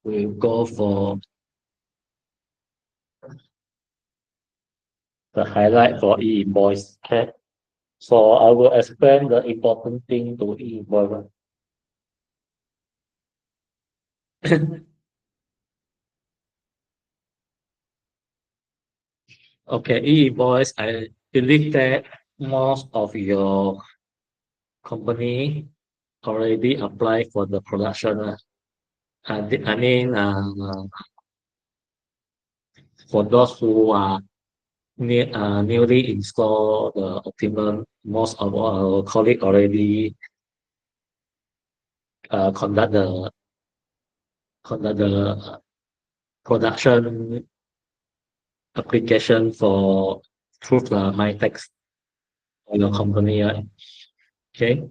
we'll go for the highlight for e-invoice. Okay. So I will explain the important thing to e-invoice. Okay, e-invoice, I believe that most of your company already apply for the production. I mean, for those who are newly installed the optimum, most of our colleagues already conduct the production application for through the MyText for your company, right? Okay.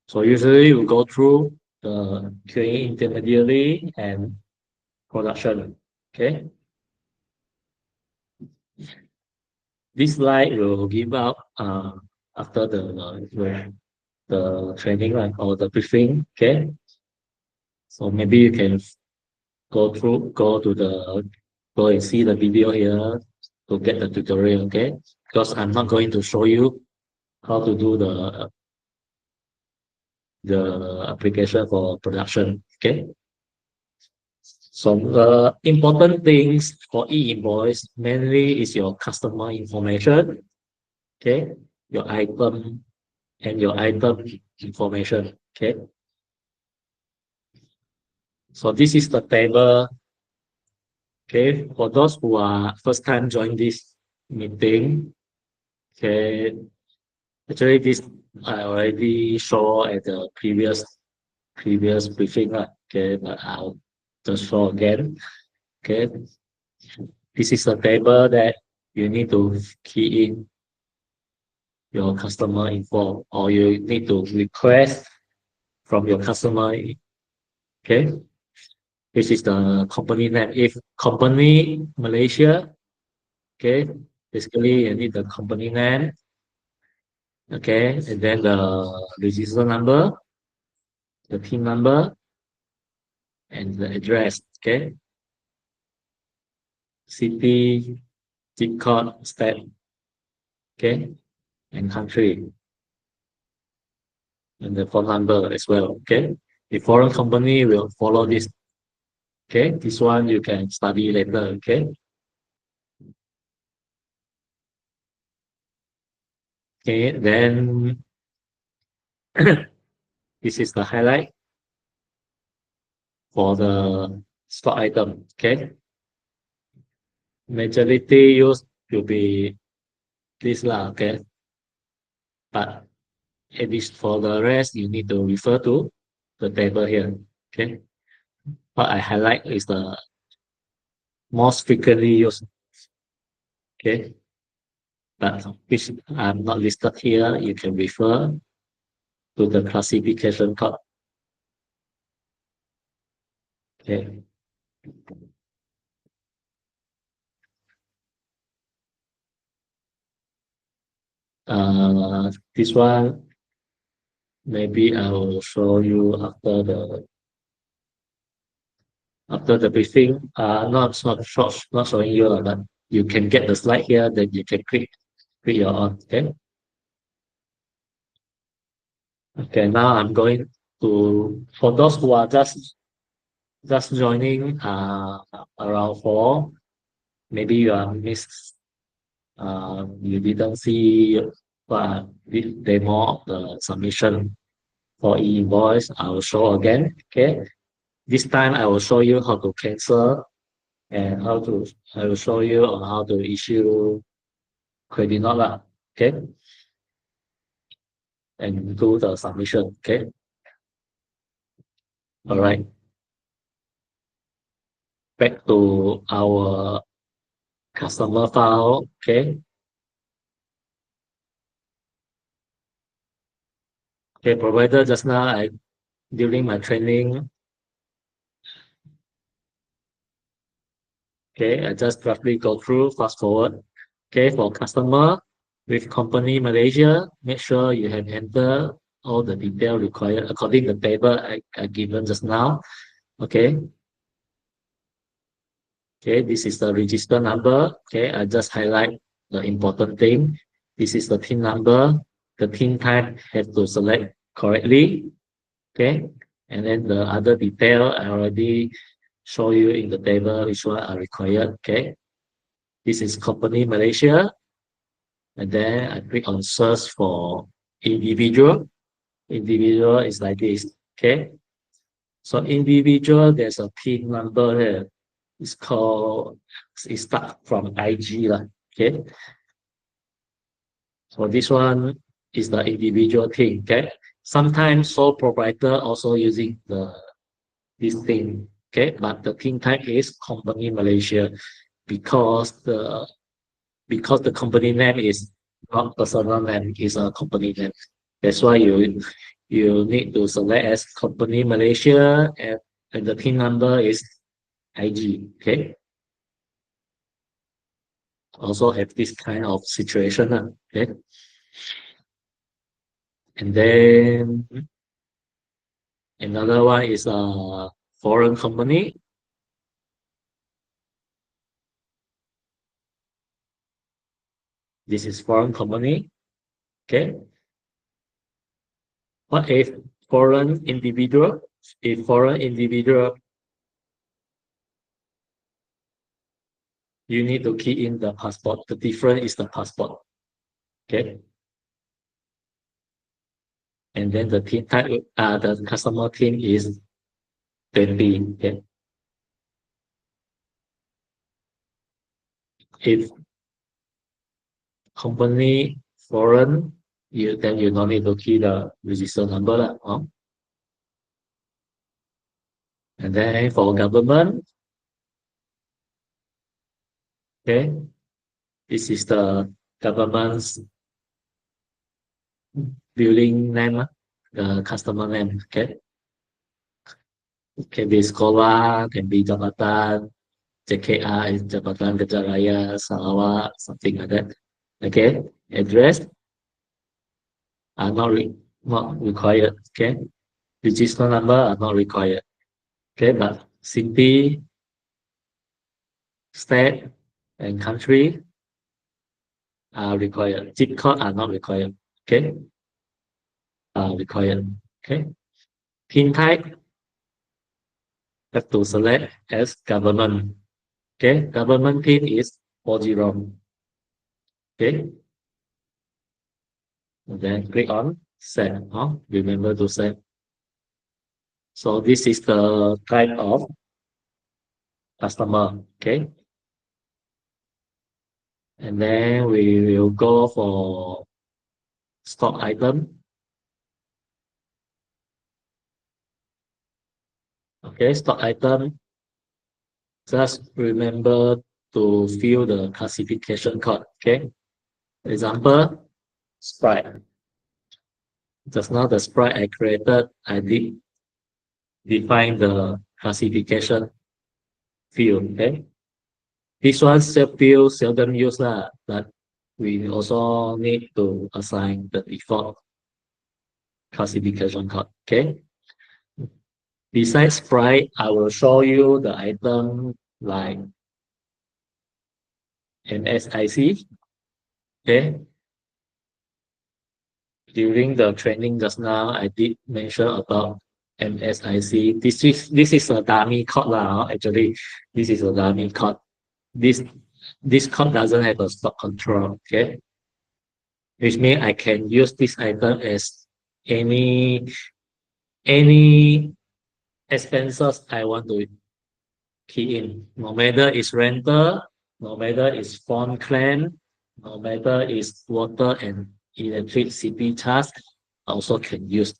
So usually we go through the QA intermediary and production. Okay. This slide will give out after the training, right, or the briefing. Okay. So maybe you can go and see the video here to get the tutorial. Okay. Because I'm not going to show you how to do the application for production. Okay. So the important things for e-invoice mainly is your customer information, okay, your item and your item information. Okay. So this is the table. Okay, for those who are first time join this meeting, okay, actually this I already show at the previous briefing, okay, but I'll just show again. Okay, this is a table that you need to key in your customer info, or you need to request from your customer. Okay, this is the company name. If company Malaysia, okay, basically you need the company name, okay, and then the register number, the PIN number, and the address. Okay, city, zip code, state, okay, and country, and the phone number as well. Okay, the foreign company will follow this. Okay, this one you can study later. Okay. Okay, then this is the highlight for the stock item. Okay, majority used to be this lah. Okay, but it is for the rest you need to refer to the table here. Okay, what I highlight is the most frequently used. Okay, but which I'm not listed here. You can refer to the classification code. Okay. This one maybe I will show you after the briefing. Not showing you, but you can get the slide here. Then you can click your own. Okay. Okay. Now I'm going to for those who are just joining around 4. Maybe you are missed. You didn't see the demo of the submission for e-invoice. I will show again. Okay. This time I will show you how to cancel and I will show you on how to issue credit note lah. Okay. And do the submission. Okay. All right. Back to our customer file. Okay. Okay, provider just now during my training. Okay, I just roughly go through fast forward. Okay, for customer with company Malaysia, make sure you have entered all the detail required according to the table I given just now. Okay. Okay, this is the register number. Okay, I just highlight the important thing. This is the PIN number. The PIN type have to select correctly. Okay, and then the other detail I already show you in the table which one are required. Okay, this is company Malaysia, and then I click on search for individual. Individual is like this. Okay, so individual there's a PIN number here. It's called, it start from IG lah. Okay, so this one is the individual thing. Okay, sometimes sole proprietor also using this thing. Okay, but the thing type is company Malaysia because the company name is not personal name, is a company name. That's why you need to select as company Malaysia, and the PIN number is IG. Okay, also have this kind of situation. Okay, and then another one is a foreign company. This is foreign company. Okay, what if foreign individual? If foreign individual, you need to key in the passport. The difference is the passport. Okay, and then the team type, the customer team is 20. Okay, if company foreign, you don't need to key the register number lah. And then for government, okay, this is the government's building name, the customer name. Okay, it can be sekolah, can be jabatan, JKA is Jabatan Kerja Raya Sarawak, something like that. Okay, address are not required. Okay, register number are not required. Okay, but city, state, and country are required. Zip code are not required. Okay, are required. Okay, PIN type have to select as government. Okay, government PIN is 40. Okay, and then click on set. Remember to set. So this is the type of customer. Okay, and then we will go for stock item. Okay, stock item. Just remember to fill the classification code. Okay, example, Sprite. Just now the Sprite I created, I did define the classification field. Okay, this one field seldom used lah, but we also need to assign the default classification code. Okay, besides Sprite, I will show you the item like MSIC. Okay, during the training just now, I did mention about MSIC. This is a dummy code lah. Actually, this is a dummy code. This code doesn't have a stock control. Okay, which means I can use this item as any expenses I want to key in. No matter it's rental, no matter it's phone claim, no matter it's water and electricity charge, also can use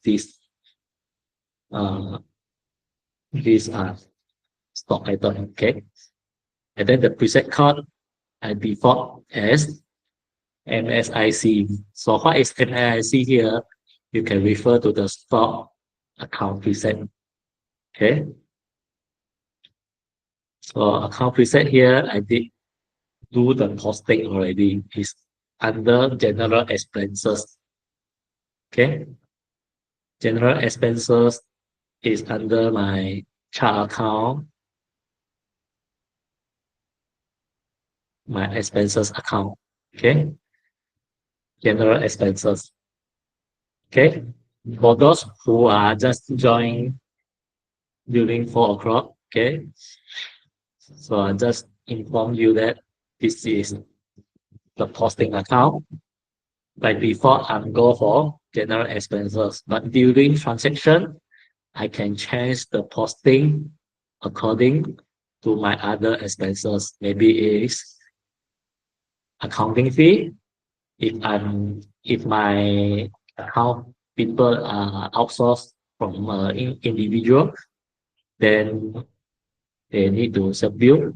uh these stock item. Okay, and then the preset code I default as MSIC. So what is MSIC here? You can refer to the stock account preset. Okay, so account preset here I did do the posting already. Is under general expenses. Okay, general expenses is under my chart account. my expenses account. Okay, general expenses. Okay, for those who are just joining during 4 o'clock. Okay, so I just inform you that this is the posting account. By default, I'm go for general expenses, but during transaction, I can change the posting according to my other expenses. Maybe it's accounting fee. If my account people are outsourced from individual, then they need to self bill.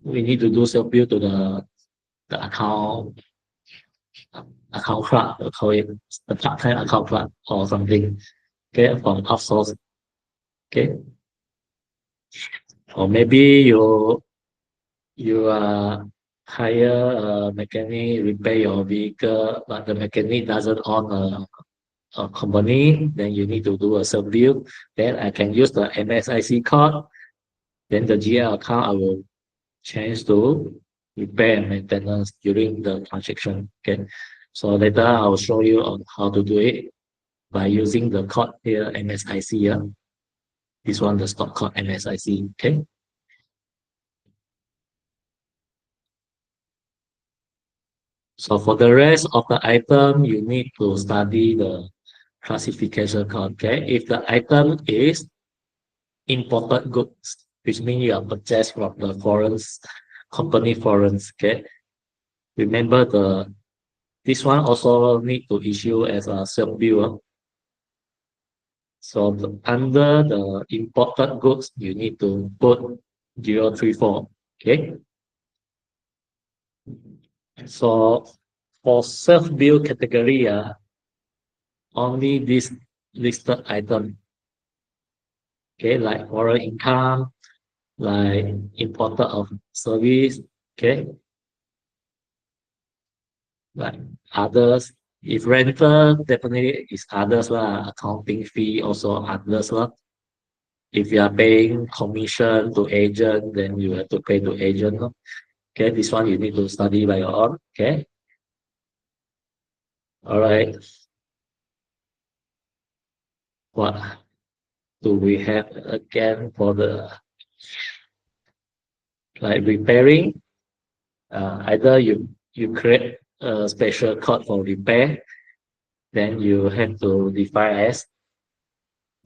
We need to do self bill to the account clerk, call it the part-time account clerk or something. Okay, from outsource. Okay, or maybe you hire a mechanic repair your vehicle, but the mechanic doesn't own a company, then you need to do a self bill. Then I can use the MSIC code. Then the GL account I will change to repair and maintenance during the transaction. Okay, so later I'll show you on how to do it by using the code here MSIC. Yeah, this one the stock code MSIC. Okay. So for the rest of the item, you need to study the classification code. Okay, if the item is imported goods, which means you are purchased from the foreign company foreign. Okay, remember this one also need to issue as a self bill. So under the imported goods, you need to put 034. Okay, so for self bill category, only this listed item. Okay, like foreign income, like importer of service. Okay, like others. If rental, definitely is others lah. Accounting fee also others lah. If you are paying commission to agent, then you have to pay to agent. Okay, this one you need to study by your own. Okay, all right. What do we have again for the like repairing? Either you create a special code for repair, then you have to define as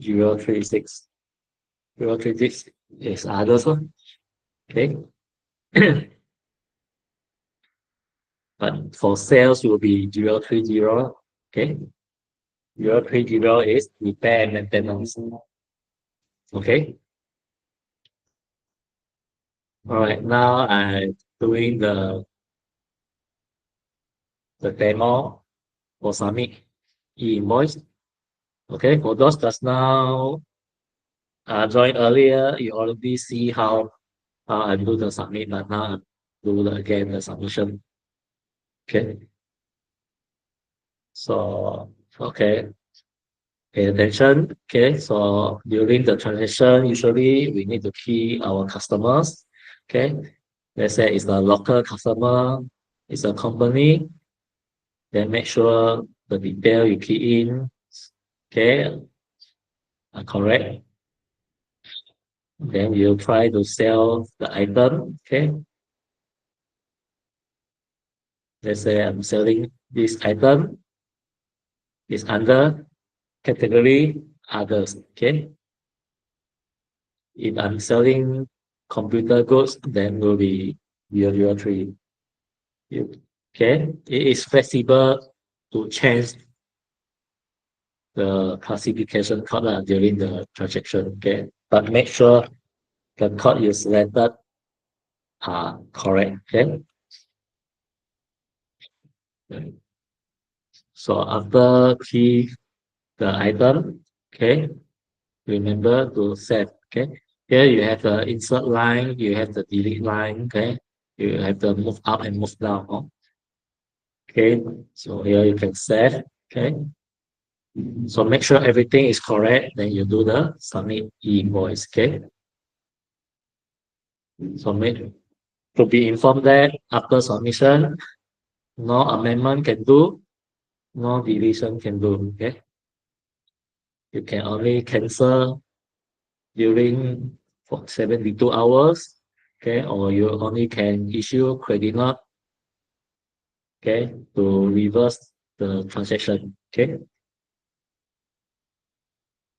036. 036 is others one. Okay. But for sales will be 030. Okay. 030 is repair and maintenance. Okay. All right. Now I'm doing the demo for submit invoice. Okay. For those that's now joined earlier, you already see how I do the submit, but now I do again the submission. Okay. So okay. Pay attention. Okay, so during the transaction, usually we need to key our customers. Okay, let's say it's a local customer, it's a company, then make sure the detail you key in, okay, are correct. Then you try to sell the item. Okay, let's say I'm selling this item, is under category others. Okay, if I'm selling computer goods, then will be 003. Okay, it is flexible to change the classification code during the transaction. Okay, but make sure the code you selected are correct. Okay, so after key the item, okay, remember to save. Okay, here you have the insert line, you have the delete line. Okay, you have the move up and move down. Okay, so here you can save. Okay, so make sure everything is correct, then you do the submit invoice. Okay, so make to be informed that after submission, no amendment can do, no deletion can do. Okay, you can only cancel during for 72 hours. Okay, or you only can issue credit note. Okay, to reverse the transaction. Okay,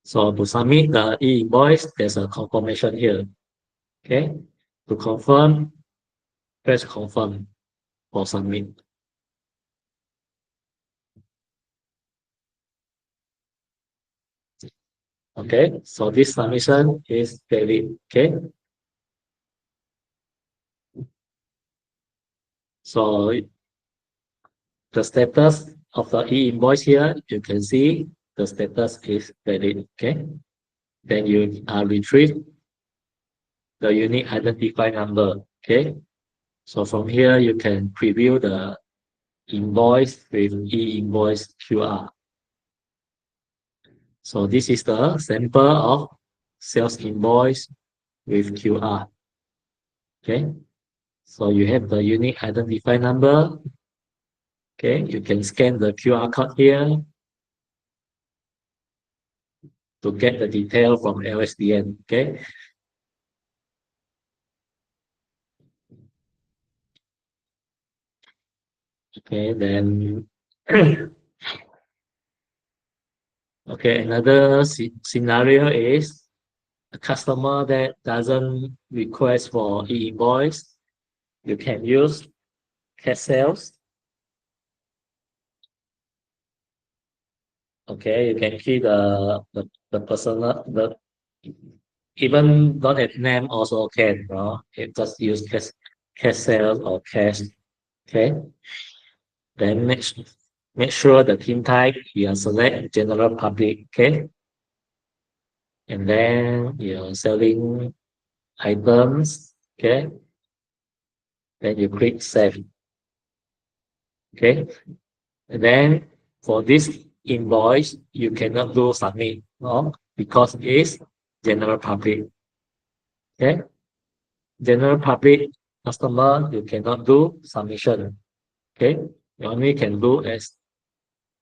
so to submit the e-invoice, there's a confirmation here. Okay, to confirm, press confirm for submit. Okay, so this submission is valid. Okay, so the status of the e-invoice here, you can see the status is valid. Okay, then you retrieve the unique identifier number. Okay, so from here you can preview the invoice with e-invoice QR. So this is the sample of sales invoice with QR. Okay, so you have the unique identifier number. Okay, you can scan the QR code here to get the detail from LSDN. Okay, okay, then okay, another scenario is a customer that doesn't request for e-invoice. You can use cash sales. Okay, you can key the personal the even don't have name also can, no? It just use cash sales or cash. Okay, then make sure the team type you select general public. Okay, and then you're selling items. Okay, then you click save. Okay, and then for this invoice you cannot do submit, no, because it's general public. Okay, general public customer you cannot do submission. Okay, you only can do as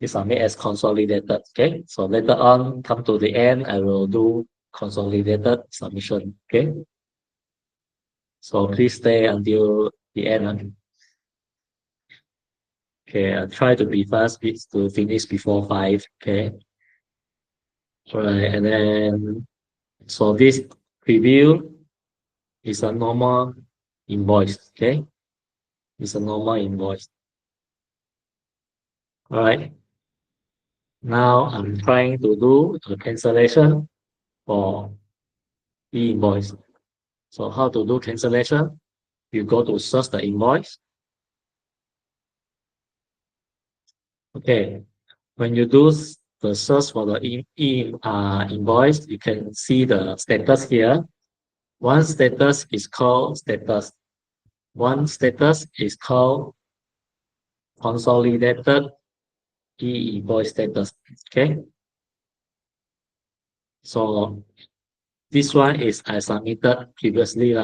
you submit as consolidated. Okay, so later on come to the end I will do consolidated submission. Okay, so please stay until the end. Okay, I'll try to be fast to finish before 5. Okay, right, and then so this preview is a normal invoice. Okay, it's a normal invoice. All right, now I'm trying to do a cancellation for e-invoice. So how to do cancellation? You go to search the invoice. Okay, when you do the search for the invoice, you can see the status here. One status is called status. One status is called consolidated e-invoice status. Okay, so this one is I submitted previously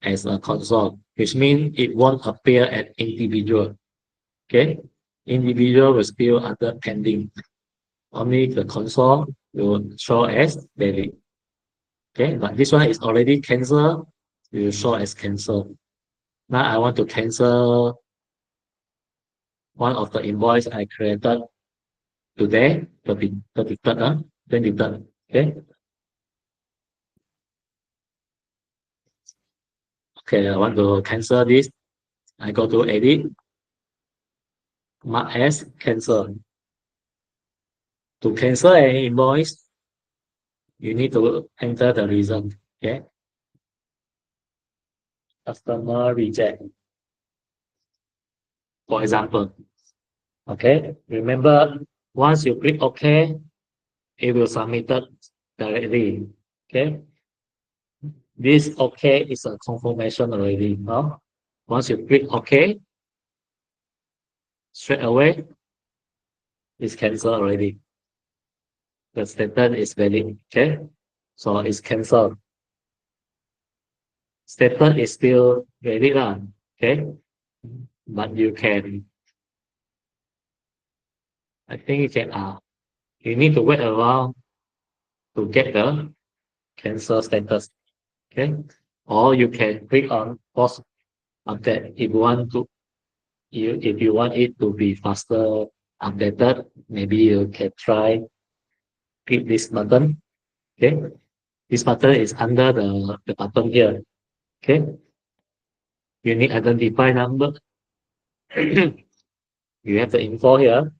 as a console, which means it won't appear at individual. Okay, individual will still under pending. Only the console will show as valid. Okay, but this one is already cancelled. It will show as cancelled. Now I want to cancel one of the invoice I created today, 33rd, 23rd. Okay. Okay, I want to cancel this. I go to edit, mark as cancel. To cancel an invoice, you need to enter the reason. Okay. Customer reject, for example. Okay. Remember, once you click OK, it will submit it directly. Okay. This OK is a confirmation already. No? Once you click OK, straight away, it's cancelled already. The statement is valid. Okay. So it's cancelled. status is still valid lah. Okay, but you can, I think you can, you need to wait a while to get the cancel status. Okay, or you can click on pause update if you want to. If you want it to be faster updated, maybe you can try click this button. Okay, this button is under the button here. Okay, unique identify number. You have the info here.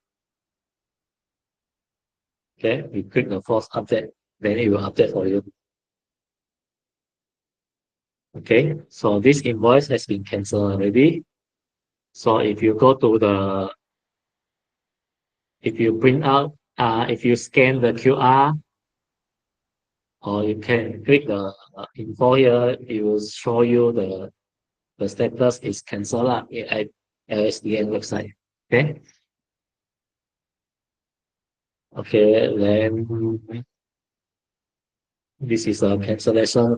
Okay, you click the force update, then it will update for you. Okay, so this invoice has been cancelled already. So if you go to if you print out, if you scan the QR, or you can click the info here, it will show you the status is cancelled at LSDN website. Okay. Okay, then this is a cancellation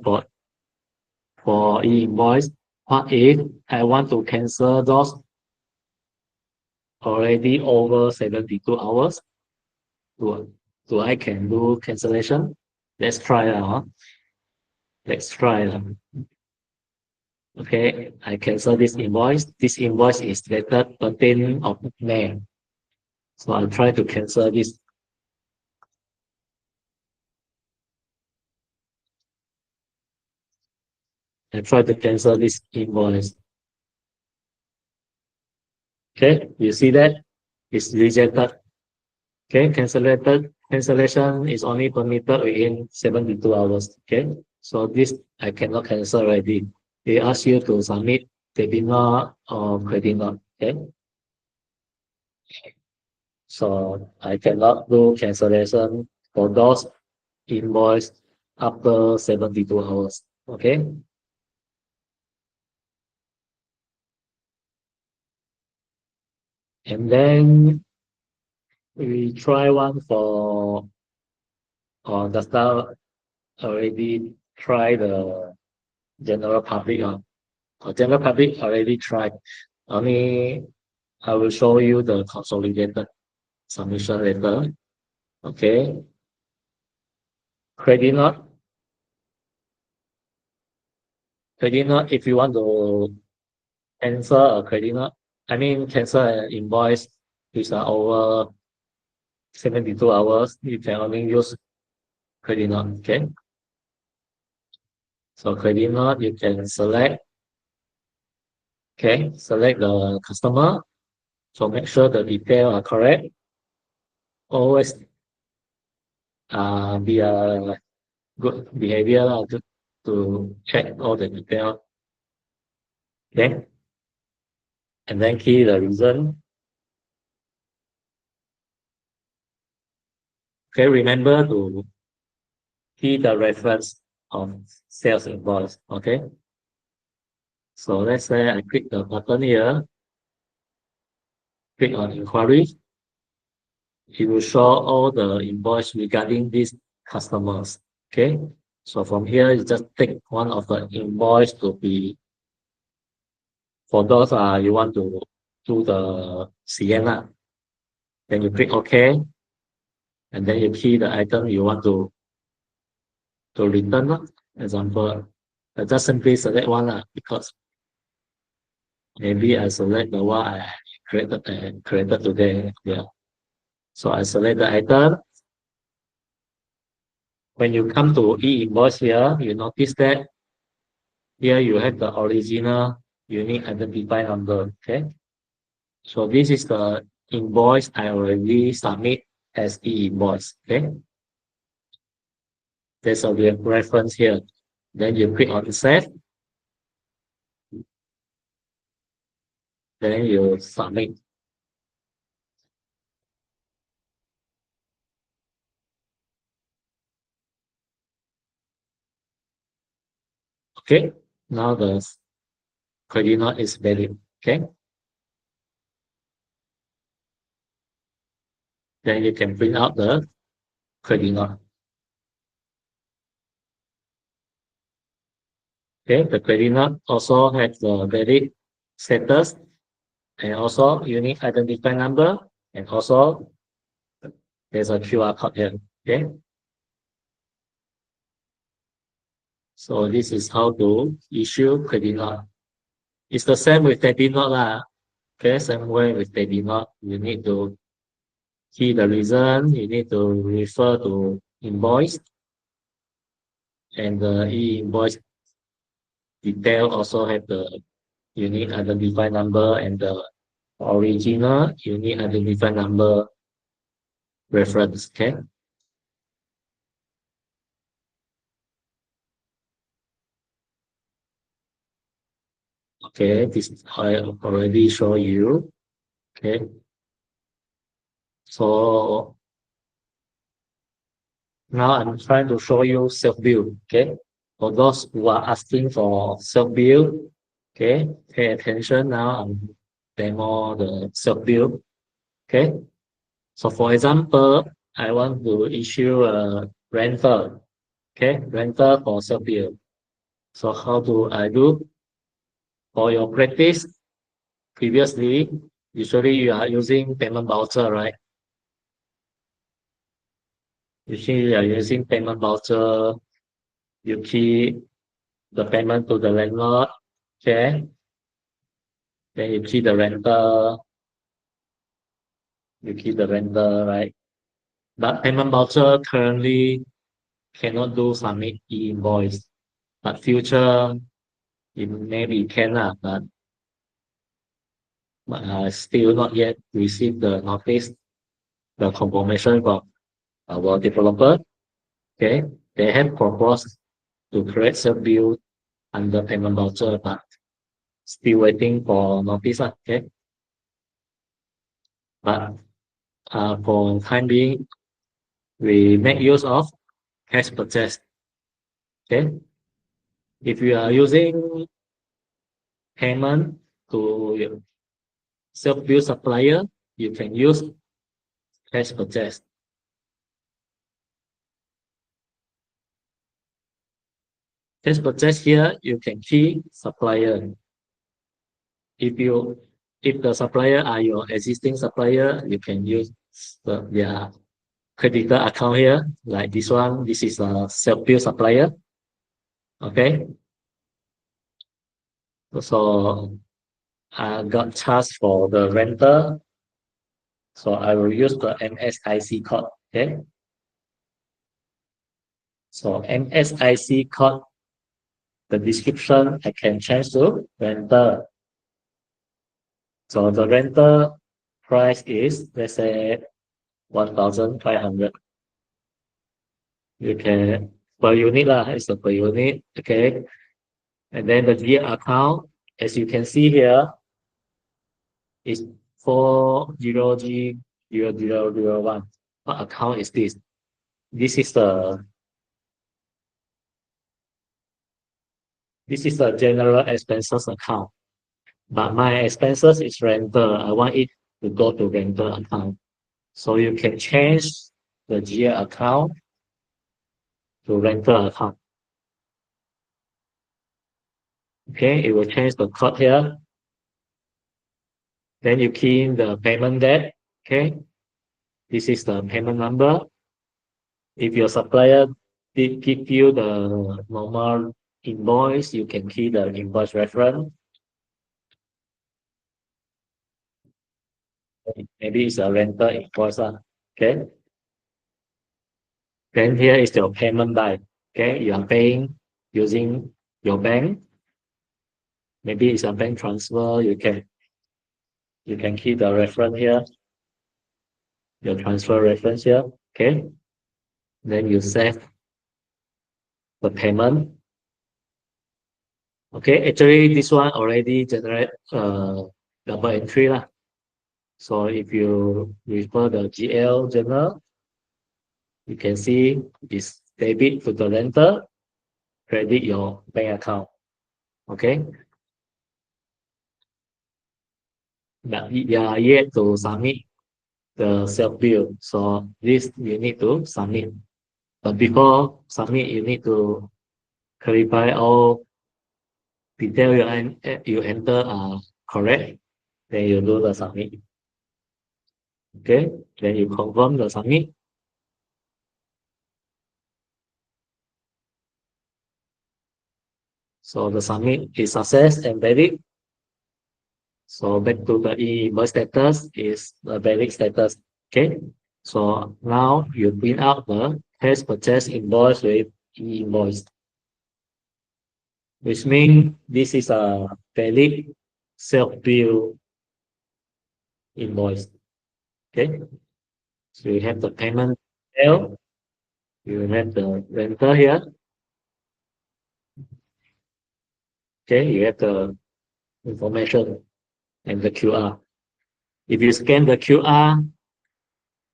for e-invoice. What if I want to cancel those already over 72 hours? Do I can do cancellation? Let's try now. Let's try. Okay, I cancel this invoice. This invoice is dated 13th of May. So I'll try to cancel this. I try to cancel this invoice. Okay, you see that? It's rejected. Okay, cancellation is only permitted within 72 hours. Okay, so this I cannot cancel already. They ask you to submit debit note or credit note. Okay, so I cannot do cancellation for those invoice after 72 hours. Okay, and then we try one for the staff already try the general public. General public already tried. Only I will show you the consolidated submission later. Okay. Credit note. Credit note, if you want to cancel a credit note, I mean cancel an invoice which are over 72 hours, you can only use credit note. Okay. So credit note, you can select. Okay, select the customer. So make sure the details are correct. Always be a good behavior to check all the details. Okay, and then key the reason. Okay, remember to key the reference of sales invoice. Okay, so let's say I click the button here, click on inquiry. It will show all the invoice regarding these customers. Okay, so from here you just take one of the invoice to be for those you want to do the CN. Then you click OK, and then you key the item you want to return. Example, I just simply select one because maybe I select the one I created today. Yeah. So I select the item. When you come to e-invoice here, you notice that here you have the original unique identifier number. Okay. So this is the invoice I already submit as e-invoice. Okay. There's a reference here. Then you click on save. Then you submit. Okay. Now the credit note is valid. Okay. Then you can print out the credit note. Okay, the credit note also has the valid status and also unique identifier number, and also there's a QR code here. Okay, so this is how to issue credit note. It's the same with debit note lah. Okay, same way with debit note. You need to key the reason. You need to refer to invoice, and the e-invoice detail also have the unique identifier number and the original unique identifier number reference. Okay. Okay, this I already show you. Okay, so now I'm trying to show you self-bill. Okay, for those who are asking for self-bill, okay, pay attention now. I'm demo the self-bill. Okay, so for example, I want to issue a rental. Okay, rental for self-bill. So how do I do? For your practice, previously, usually you are using payment voucher, right? Usually you are using payment voucher, you key the payment to the landlord, okay? Then you key the rental, right? But payment voucher currently cannot do submit e-invoice. But future, it maybe can, but still not yet receive the notice, the confirmation from our developer. Okay, they have proposed to create self-bill under payment voucher, but still waiting for notice. Okay, but for time being, we make use of cash purchase. Okay, if you are using payment to self-bill supplier, you can use cash purchase. Cash purchase here, you can key supplier. If you if the supplier are your existing supplier, you can use their creditor account here. Like this one, this is a self-bill supplier. Okay, so I got charged for the rental, so I will use the MSIC code. Okay, so MSIC code, the description I can change to rental. So the rental price is, let's say, 1,500. You can per unit lah, it's a per unit. Okay, and then the GL account, as you can see here, is 40G0001. What account is this? This is the general expenses account. But my expenses is rental. I want it to go to rental account. So you can change the GL account to rental account. Okay, it will change the code here. Then you key in the payment date. Okay, this is the payment number. If your supplier did give you the normal invoice, you can key the invoice reference. Maybe it's a rental invoice. Okay. Then here is your payment by. Okay, you are paying using your bank. Maybe it's a bank transfer. You can key the reference here, your transfer reference here. Okay. Then you save the payment. Okay, actually this one already generate double entry lah. So if you refer the GL journal, you can see it's debit to the renter, credit your bank account. Okay, but you are yet to submit the self bill, so this you need to submit. But before submit, you need to clarify all detail you enter are correct, then you do the submit. Okay, then you confirm the submit. So the submit is success and valid. So back to the e-invoice status is the valid status. Okay. So now you print out the cash purchase invoice with e-invoice, which means this is a valid self-bill invoice. Okay. So you have the payment detail, you have the renter here. Okay, you have the information and the QR. If you scan the QR,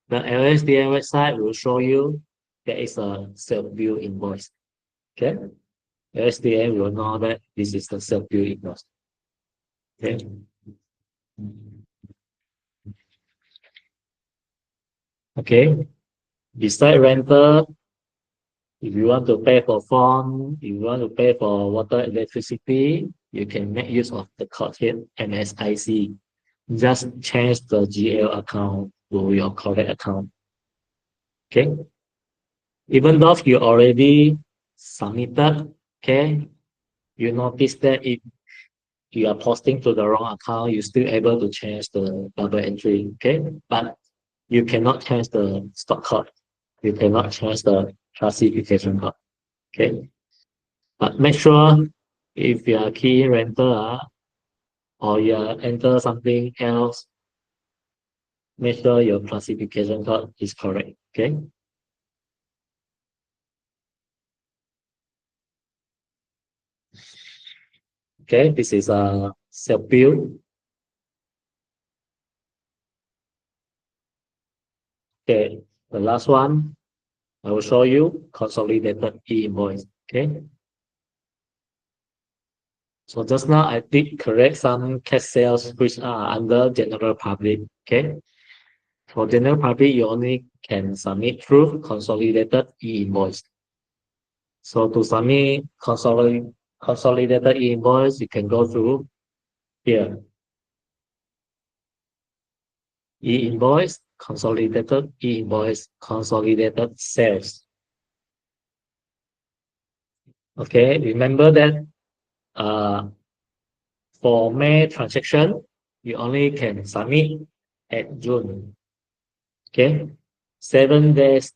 the LSDN website will show you there is a self-bill invoice. Okay, LSDN will know that this is the self-bill invoice. Okay. Okay. Beside rental, if you want to pay for phone, if you want to pay for water, electricity, you can make use of the code here, MSIC. Just change the GL account to your correct account. Okay. Even though you already submitted, okay, you notice that if you are posting to the wrong account, you're still able to change the double entry, okay? But you cannot change the stock code. You cannot change the classification code, okay? But make sure if you are key renter or you enter something else, make sure your classification code is correct, okay? Okay, this is a self-bill. Okay, the last one, I will show you consolidated e-invoice, okay? So just now I did correct some cash sales which are under general public, okay? For general public, you only can submit through consolidated e-invoice. So to submit consolidated e-invoice, you can go through here. E-invoice, consolidated e-invoice, consolidated sales. Okay, remember that for May transaction, you only can submit at June. Okay, 7 days,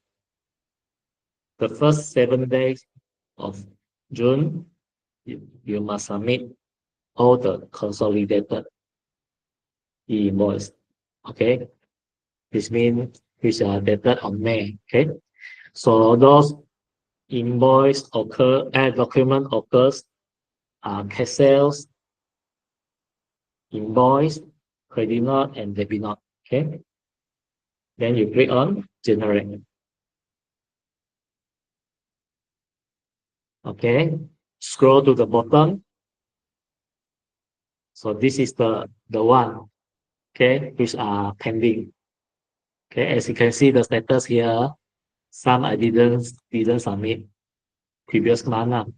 the first 7 days of June, you must submit all the consolidated invoice. Okay, this means which are dated on May. Okay, so those invoice occur and document occurs cash sales, invoice, credit note, and debit note. Okay, then you click on generate. Okay, scroll to the bottom. So this is the one, okay, which are pending. Okay, as you can see the status here, some I didn't submit previous month,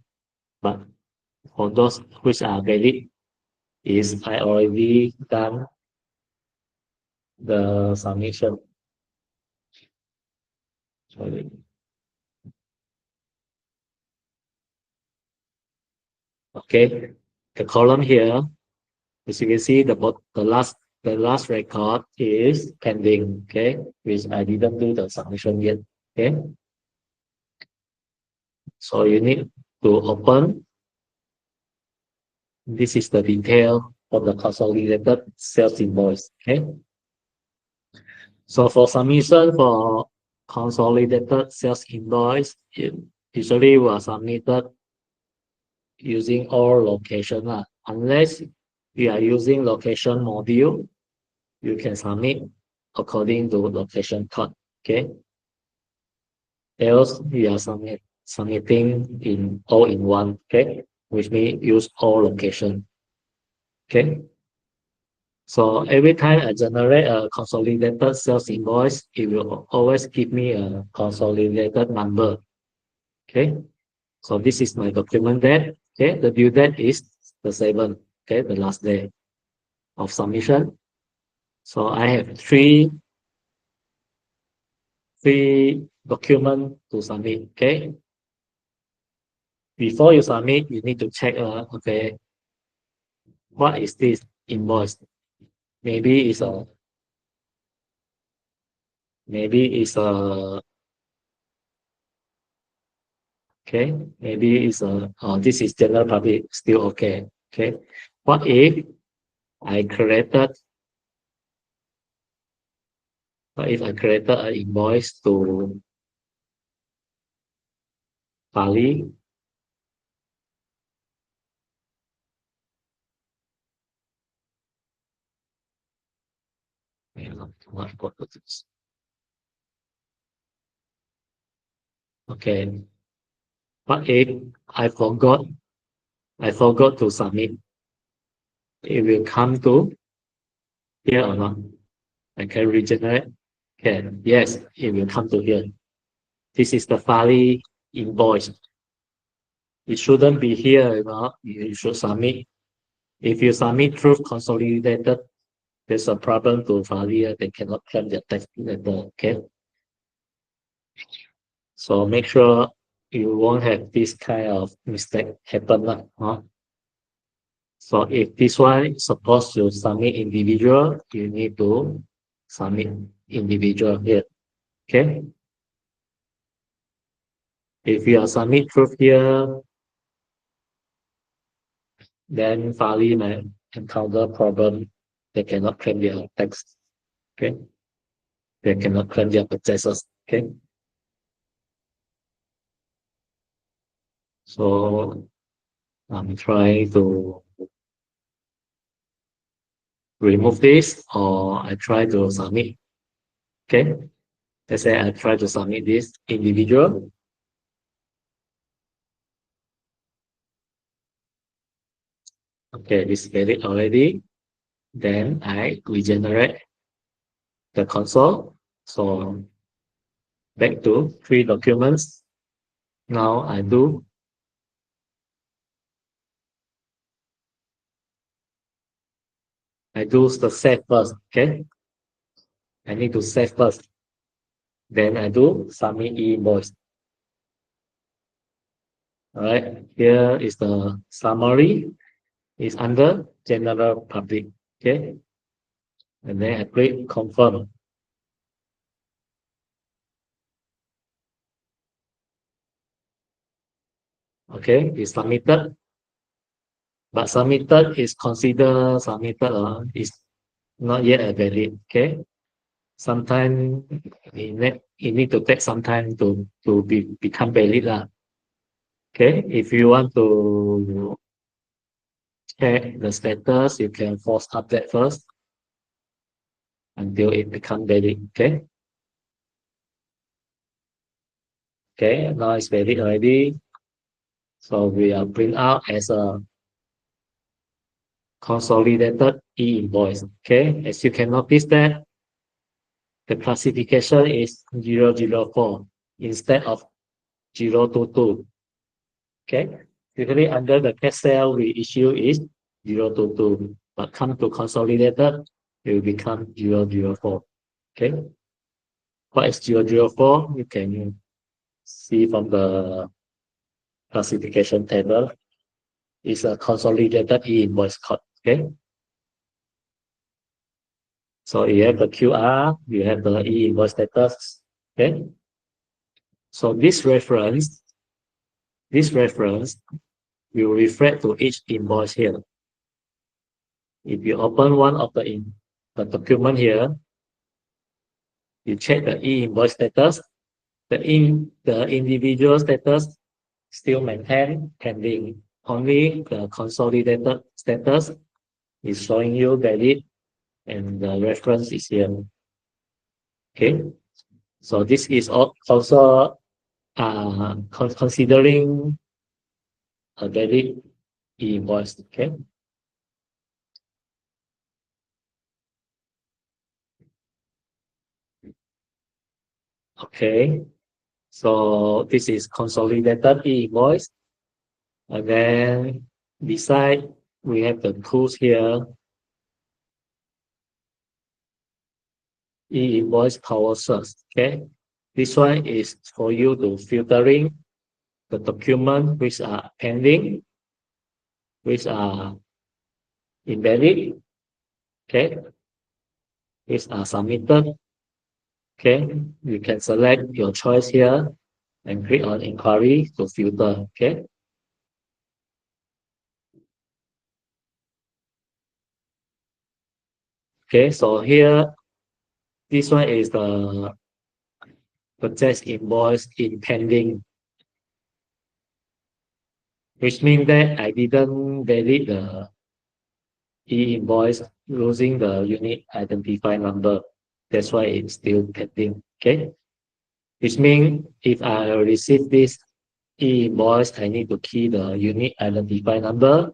but for those which are valid, is I already done the submission. Sorry. Okay, the column here, as you can see, the last record is pending. Okay, which I didn't do the submission yet. Okay, so you need to open. This is the detail of the consolidated sales invoice. Okay, so for submission for consolidated sales invoice, it usually was submitted using all location. Unless you are using location module, you can submit according to location code. Okay. Else you are submitting in all in one. Okay, which means use all location. Okay. So every time I generate a consolidated sales invoice, it will always give me a consolidated number. Okay. So this is my document date. Okay. The due date is the 7th, okay, the last day of submission. So I have three documents to submit, okay. Before you submit, you need to check, okay, what is this invoice? Maybe it's a okay, maybe this is general public, still okay. Okay. What if I created an invoice to Bali? What was this? Okay. What if I forgot to submit? It will come to here or not? I can regenerate. Can. Yes, it will come to here. This is the Bali invoice. It shouldn't be here, you should submit. If you submit through consolidated, there's a problem to Falia. They cannot claim their tax letter. Okay. So make sure you won't have this kind of mistake happen. Huh? So if this one is supposed to submit individual, you need to submit individual here. Okay. If you are submit through here, then Fali might encounter problem. They cannot claim their tax. Okay. They cannot claim their purchases. Okay. So I'm trying to remove this, or I try to submit. Okay. Let's say I try to submit this individual. Okay, this is valid already. Then I regenerate the console. So back to three documents. Now I do the save first. Okay. I need to save first. Then I do submit invoice. All right. Here is the summary. It's under general public. Okay. And then I click confirm. Okay. It's submitted. But submitted is considered submitted. Is not yet a valid. Okay. Sometimes it need to take some time to become valid. Okay. If you want to check the status, you can force update first until it becomes valid. Okay. Okay. Now it's valid already. So we are bring out as a consolidated e-invoice. Okay. As you can notice that the classification is 004 instead of 022. Okay. Usually under the cash sale we issue is 022, but come to consolidated, it will become 004. Okay. What is 004? You can see from the classification table. It's a consolidated e-invoice code. Okay. So you have the QR, you have the e-invoice status. Okay. So this reference will refer to each invoice here. If you open one of the document here, you check the e-invoice status, the individual status still maintained pending. Only the consolidated status is showing you valid and the reference is here. Okay. So this is also considering a valid invoice. Okay. Okay. So this is consolidated invoice. And then beside we have the tools here, e-invoice power search. Okay, this one is for you to filtering the document which are pending, which are invalid, okay, which are submitted. Okay, you can select your choice here and click on inquiry to filter. Okay, okay, so here this one is the purchase invoice in pending, which means that I didn't valid the e-invoice using the unique identifier number. That's why it's still pending. Okay, which means if I receive this e-invoice, I need to key the unique identifier number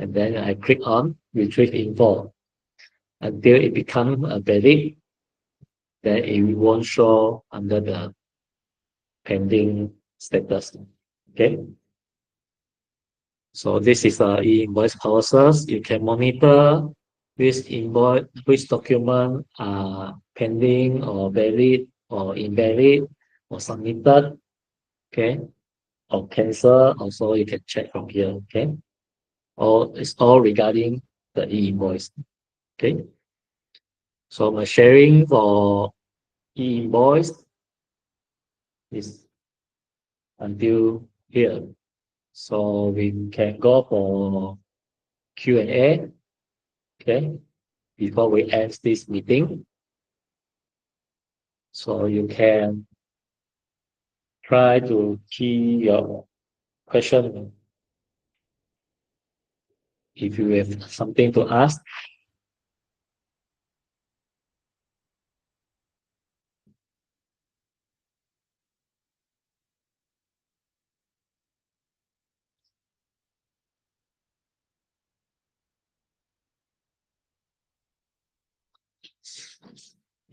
and then I click on retrieve info until it becomes a valid, then it won't show under the pending status. Okay. So this is the e-invoice process. You can monitor which invoice, which document are pending or valid or invalid or submitted, okay, or cancel. Also, you can check from here, okay. All it's all regarding the e-invoice, okay. So my sharing for e-invoice is until here. So we can go for Q&A, okay, before we end this meeting. So you can try to key your question if you have something to ask.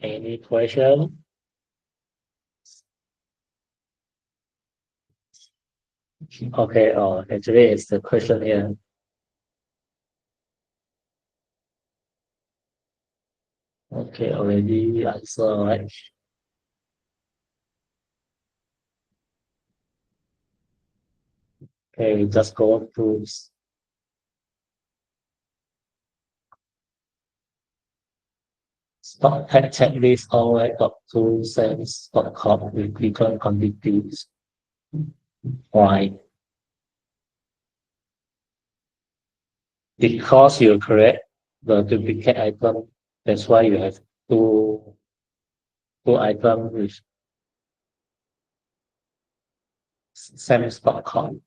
Any question? Okay, actually it's the question here. Okay, already answer, right? Okay, we just go to stock tech checklist alright up to sense.com with different quantities. Why? Because you correct the duplicate item, that's why you have two items with sense.com.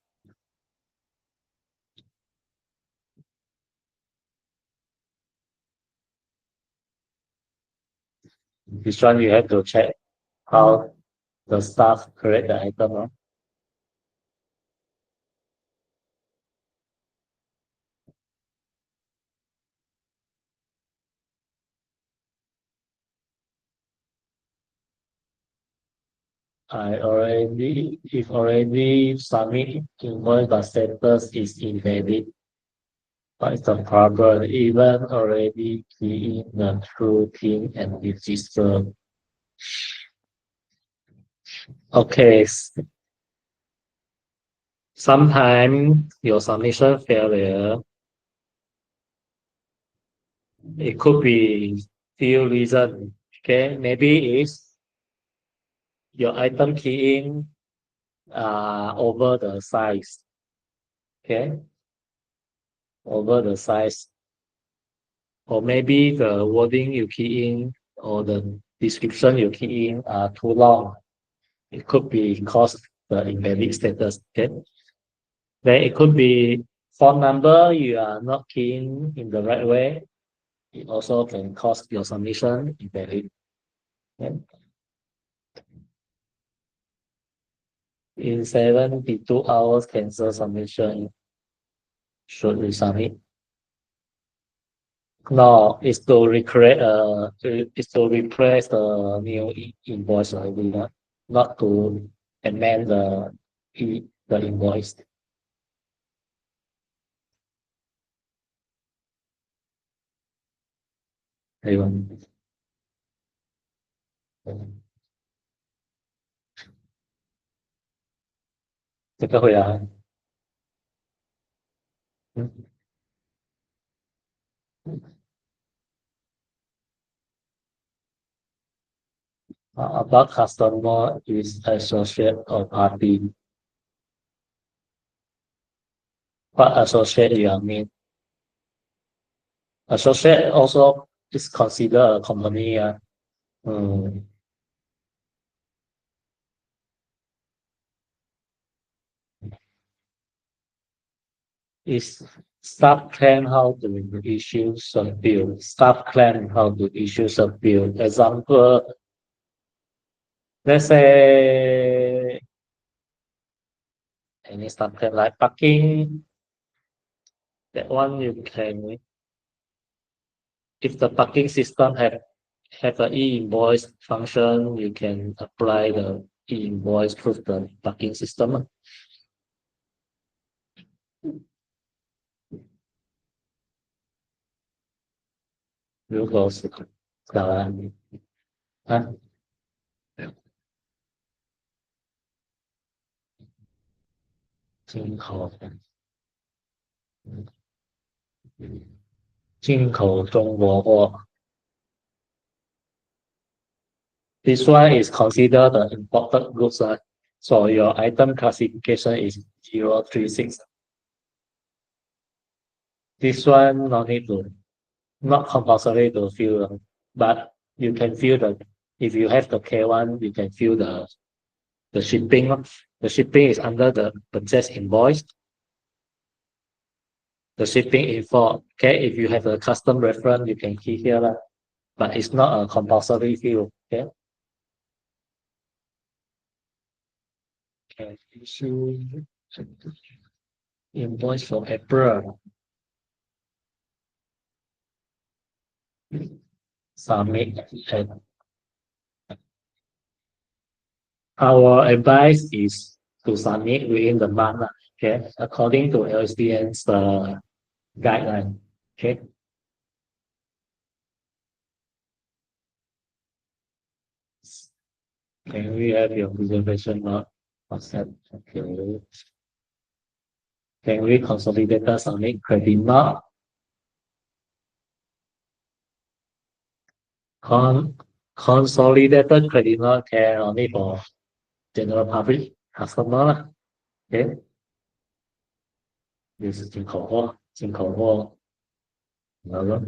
This one you have to check how the staff correct the item. Huh? If already submit invoice but status is invalid, what is the problem? Even already key in the true PIN and register. Okay, sometimes your submission failure, it could be few reasons. Okay, maybe it's your item key in over the size. Okay, over the size, or maybe the wording you key in or the description you key in are too long. It could be cause the invalid status. Okay, then it could be phone number you are not keying in the right way. It also can cause your submission invalid. Okay. In 72 hours, cancel submission should resubmit. No, it's to recreate it's to replace the new invoice already, not to amend the invoice. 还有这个会啊，嗯about customer is associate or party. What associate you mean? Associate also is considered a company. Mm, is staff plan how to issue some bill. Staff plan how to issue some bill. Example, let's say any staff plan like parking. That one you can, if the parking system have an e-invoice function, you can apply the e-invoice through the parking system. 如果是啊，进口中国货 This one is considered the imported goods. So your item classification is 036. This one no need to, not compulsory to fill, but you can fill the, if you have the K1, you can fill the shipping. The shipping is under the purchase invoice. The shipping info. Okay, if you have a custom reference, you can key here, but it's not a compulsory field. Okay. Can issue invoice for April. Submit. And our advice is to submit within the month. Okay, according to LSTN's guideline. Okay. Can we have your reservation note? Accept. Okay. Can we consolidate the submit credit note? Consolidated credit note can only for general public customer 啦。Okay. 就是进口货，好了。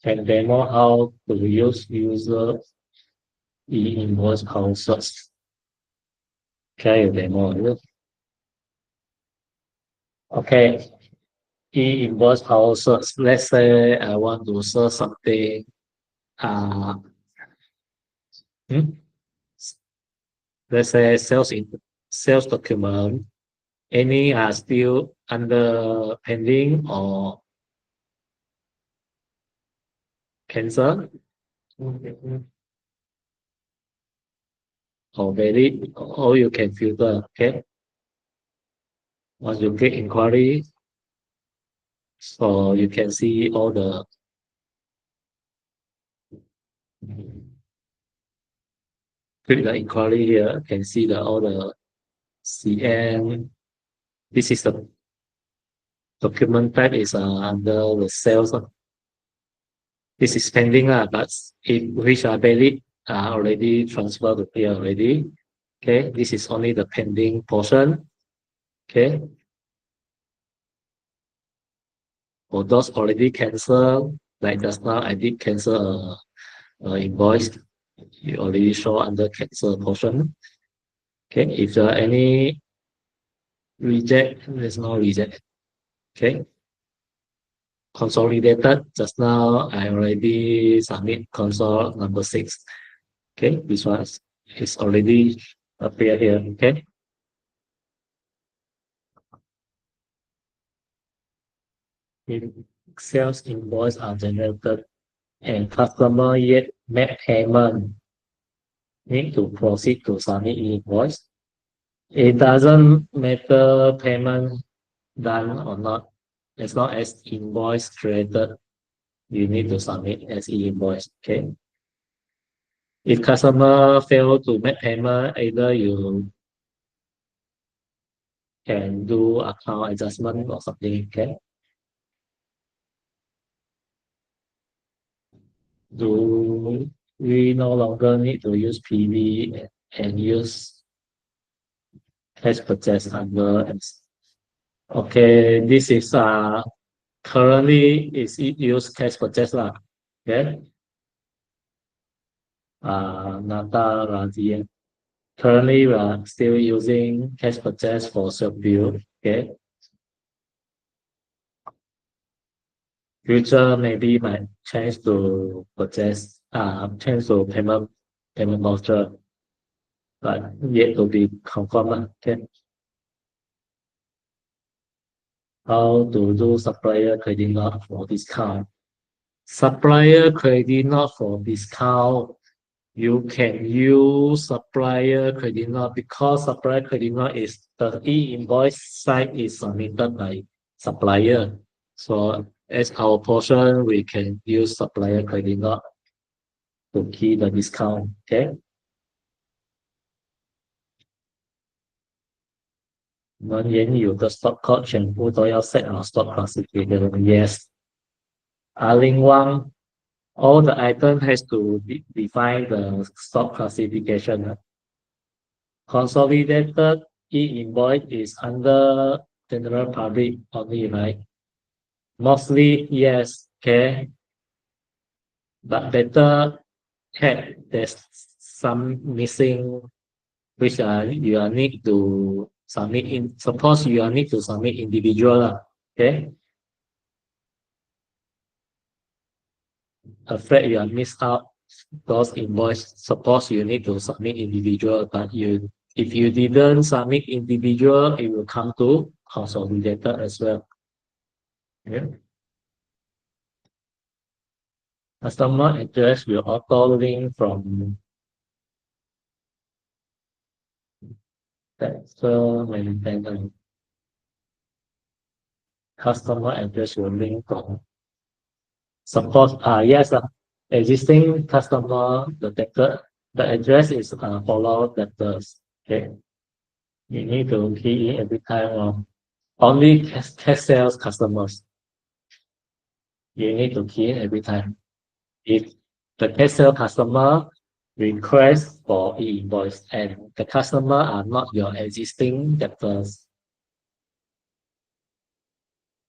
Can demo how to use user e-invoice concepts. Okay, demo. Okay, e-invoice power search. Let's say I want to search something. Uh, hmm? Let's say sales document. Any are still under pending or cancel or valid, or you can filter. Okay. Once you get inquiry, so you can see all the click the inquiry here, can see all the CN. This is the document type is under the sales. This is pending, but if which are valid already transferred to here already. Okay, this is only the pending portion. Okay, for those already cancelled, like just now I did cancel a invoice. You already show under cancel portion. Okay, if there are any reject, there's no reject. Okay, consolidated. Just now I already submit console number 6. Okay, this one is already appear here. Okay. If sales invoice are generated and customer yet made payment, need to proceed to submit invoice. It doesn't matter payment done or not. As long as invoice created, you need to submit as e-invoice. Okay. If customer fail to make payment, either you can do account adjustment or something. Okay. Do we no longer need to use PV and use cash purchase under okay, this is currently is it use cash purchase lah. Okay. Nata Razi. Currently we are still using cash purchase for self-bill. Okay. Future maybe might change to purchase change to payment voucher, but yet to be confirmed. Okay. How to do supplier credit note for discount? Supplier credit note for discount, you can use supplier credit note because supplier credit note is the e-invoice site is submitted by supplier. So as our portion, we can use supplier credit note to key the discount. Okay. 我们原有的 stock code 全部都要 set our stock classification. Yes. Ling Wang, all the item has to define the stock classification. Consolidated e-invoice is under general public only, right? Mostly, yes. Okay. But better check there's some missing which you are need to submit in. Suppose you are need to submit individual. Okay. Afraid you are missed out those invoice. Suppose you need to submit individual, but if you didn't submit individual, it will come to consolidated as well. Yeah. Customer address will auto link from that maintenance. Customer address will link from support. Yes, existing customer the address is follow vectors. Okay, you need to key in every time. Only cash sales customers you need to key in every time. If the cash sale customer request for e-invoice and the customer are not your existing debtors,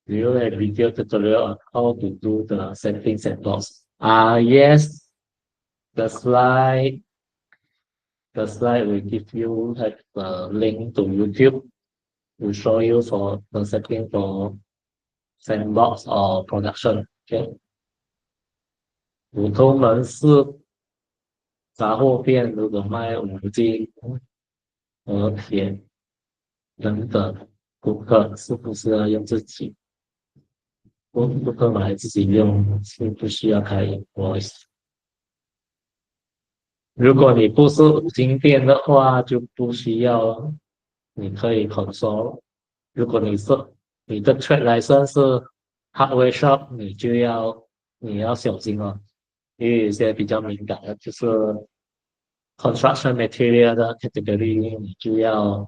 do you have video tutorial on how to do the settings and logs? Yes, the slide will give you like the link to YouTube to show you for the setting for sandbox or production. Okay. 普通门市杂货店如果卖5金和铁等等，顾客是不是要用自己？顾客买自己用是不需要开 invoice。如果你不是5金店的话，就不需要，你可以 console。如果你的 trade license 是 hardware shop，你要小心哦，因为有些比较敏感的，就是 construction material 的 category，你就要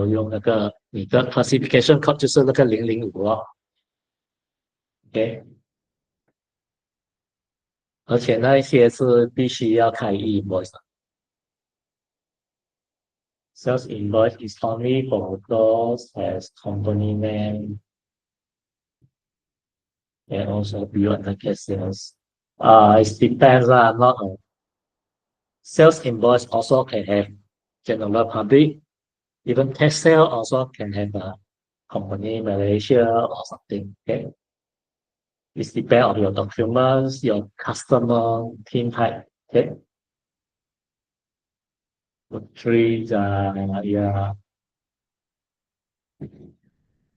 用那个你的 classification code 就是那个005哦。OK，而且那一些是必须要开 e-invoice 的。Sales invoice is only for those as company name and also beyond the cash sales. It depends not on sales invoice also can have general public, even cash sale also can have a company Malaysia or something. Okay, it depends on your documents, your customer team type. Okay, three yeah,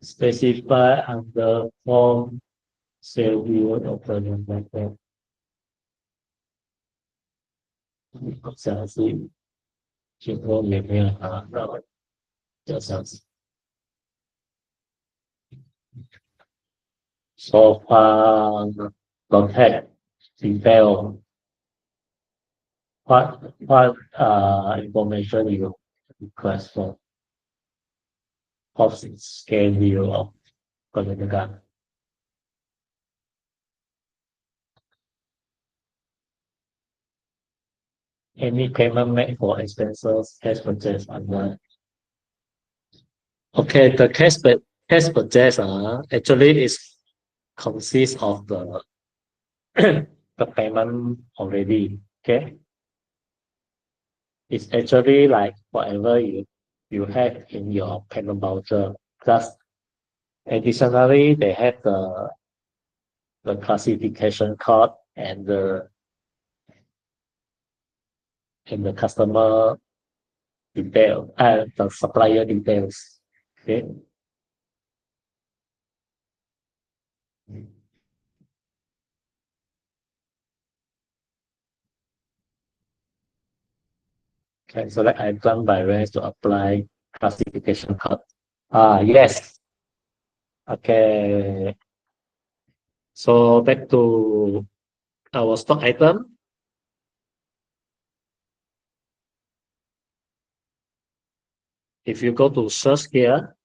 specify under form sale view opening method. 详细请说明没有啊？就这样子。So far, don't have detail. What information you request for? Of schedule of Koloniga. Any payment made for expenses, cash purchase under. Okay, the cash purchase actually is consists of the the payment already. Okay, it's actually like whatever you have in your payment voucher. Plus, additionally, they have the classification code and the customer detail, the supplier details. Okay. Okay, select item by range to apply classification code. Yes. Okay. So back to our stock item. If you go to search here,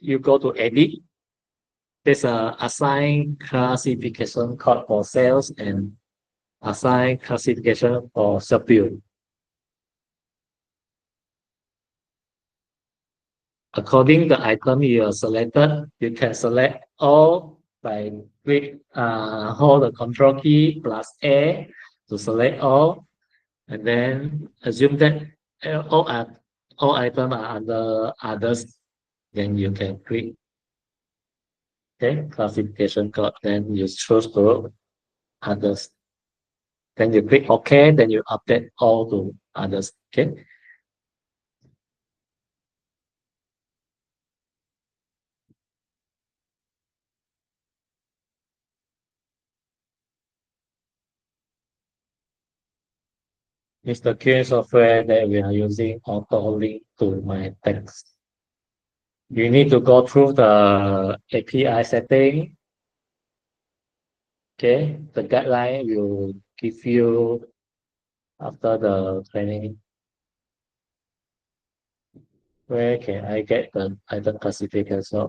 you go to edit. There's a assign classification code for sales and assign classification for sub-bill. According the item you are selected, you can select all by click hold the control key plus A to select all, and then assume that all items are under others. Then you can click okay classification code. Then you choose to others. Then you click OK. Then you update all to others. Okay. It's the QA software that we are using auto link to my text. You need to go through the API setting. Okay, the guideline will give you after the training. Where can I get the item classification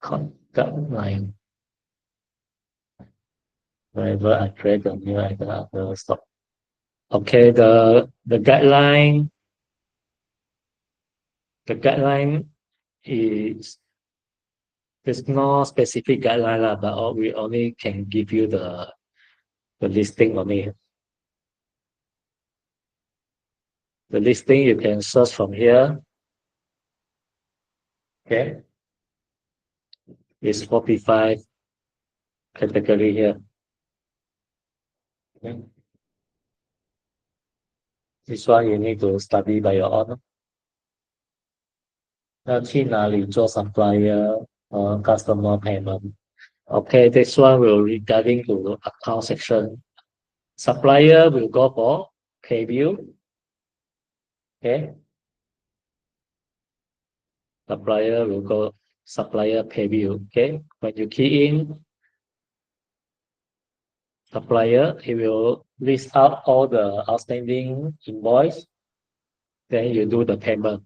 guideline? Whenever I create a new item after stop. Okay, the guideline is there's no specific guideline lah, but we only can give you the listing only. The listing you can search from here. Okay, it's 45 category here. Okay. This one you need to study by your own. 要去哪里做 supplier or customer payment? Okay, this one will regarding to the account section. Supplier will go for pay bill. Okay. Supplier will go supplier pay bill. Okay. When you key in supplier, it will list out all the outstanding invoice. Then you do the payment.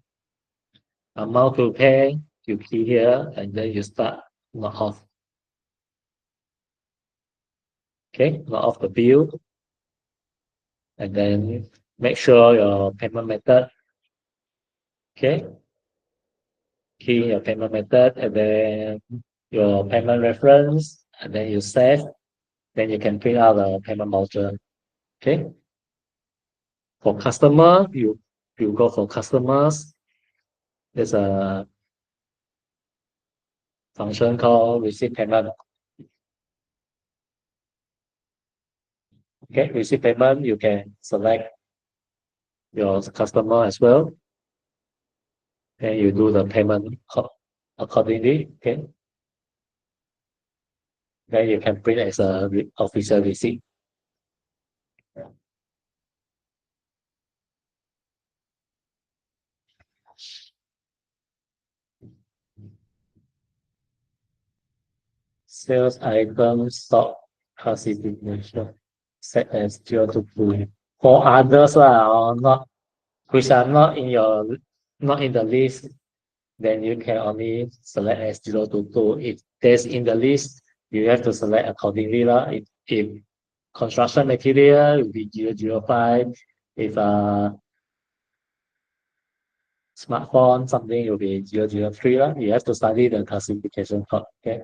Amount to pay, you key here, and then you start knock off. Okay, knock off the bill. And then make sure your payment method. Okay. Key your payment method and then your payment reference, and then you save. Then you can print out the payment voucher. Okay. For customer, you go for customers. There's a function called receive payment. Okay, receive payment, you can select your customer as well. Then you do the payment accordingly. Okay, then you can print as a official receipt. Sales item stock classification set as 0 to 2. For others or not, which are not in your not in the list, then you can only select as 0 to 2. If there's in the list, you have to select accordingly lah. If construction material will be 005. If smartphone something will be 003 lah. You have to study the classification code. Okay.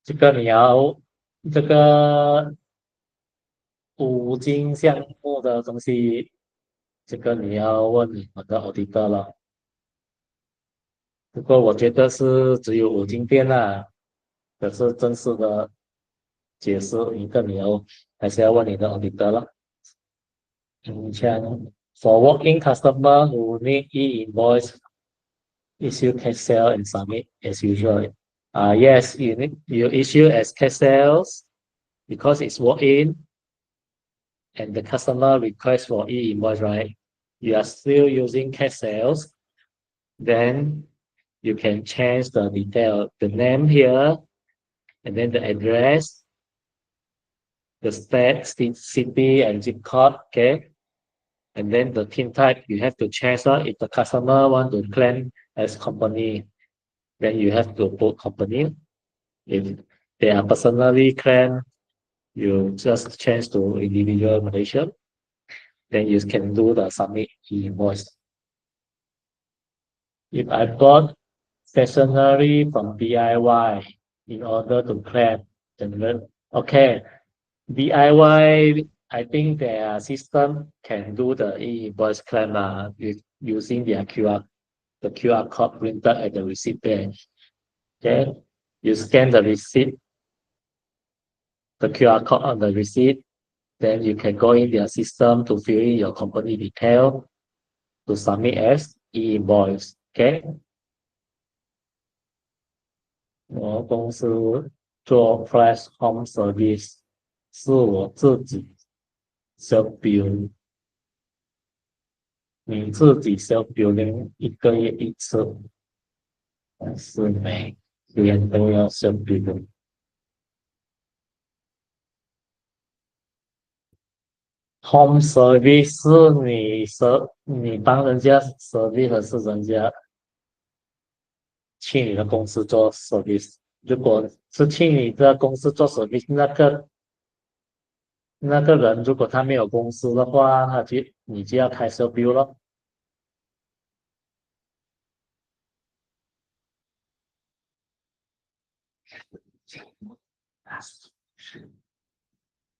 这个你要这个五金项目的东西，这个你要问你们的 auditor 了。不过我觉得是只有五金店啦，可是正式的解释一个你要还是要问你的 auditor 了。像 for walk-in customer who need e-invoice, issue cash sale and submit as usual. Yes, you issue as cash sales because it's walk-in and the customer request for e-invoice, right? You are still using cash sales, then you can change the detail, the name here, and then the address, the state, city, and zip code, okay? And then the team type, you have to change if the customer want to claim as company, then you have to put company. If they are personally claim, you just change to individual Malaysia. Then you can do the submit invoice. If I bought stationery from DIY in order to claim, then okay, DIY, I think their system can do the e-invoice claim using their the QR code printed at the receipt there. Okay, you scan the receipt, the QR code on the receipt, then you can go in their system to fill in your company detail to submit as e-invoice. Okay. 我公司做 Flash Home Service，是我自己 self bill，你自己 self billing 1个月一次，还是每天都要 self billing？ Home Service 是你帮人家 service 的是人家去你的公司做 service，如果是去你的公司做 service，那个人如果他没有公司的话，你就要开 self bill 咯。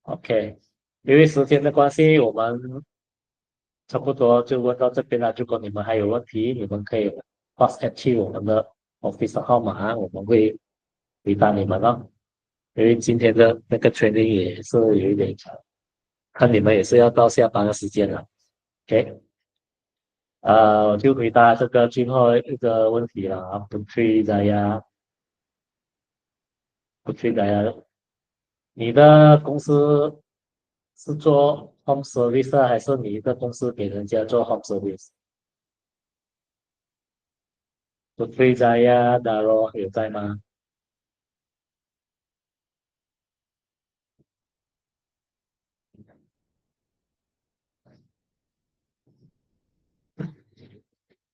OK，因为时间的关系，我们差不多就问到这边了。如果你们还有问题，你们可以 WhatsApp 去我们的 office 号码，我们会回答你们咯。因为今天的那个 training 也是有一点长，看你们也是要到下班的时间了。OK，我就回答这个最后一个问题了啊，不去的呀，你的公司是做 home service 还是你的公司给人家做 home service？不对在呀，达罗有在吗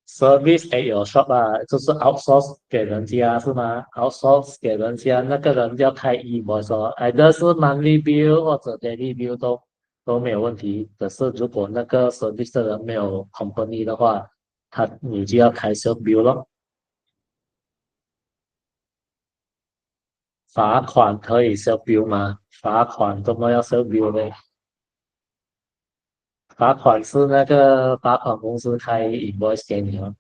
？Service at your shop 就是 outsource 给人家是吗？outsource 给人家那个人要开 invoice either 是 monthly bill 或者 daily bill 都没有问题。可是如果那个 service 的人没有 company 的话，你就要开 self bill 咯。罚款可以 self bill 吗？罚款怎么要 self bill 呢？罚款是那个罚款公司开 invoice 给你吗？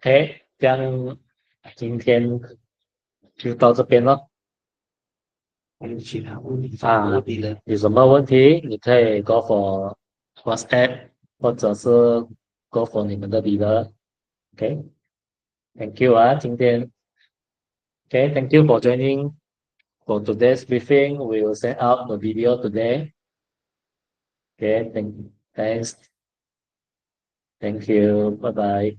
OK，这样今天就到这边咯。啊，有什么问题你可以 go for WhatsApp 或者是 go for 你们的 leader。OK，Thank you 啊，今天 OK，Thank you for joining for today's briefing. We will send out the video today. Okay, thanks. Thank you. Bye bye.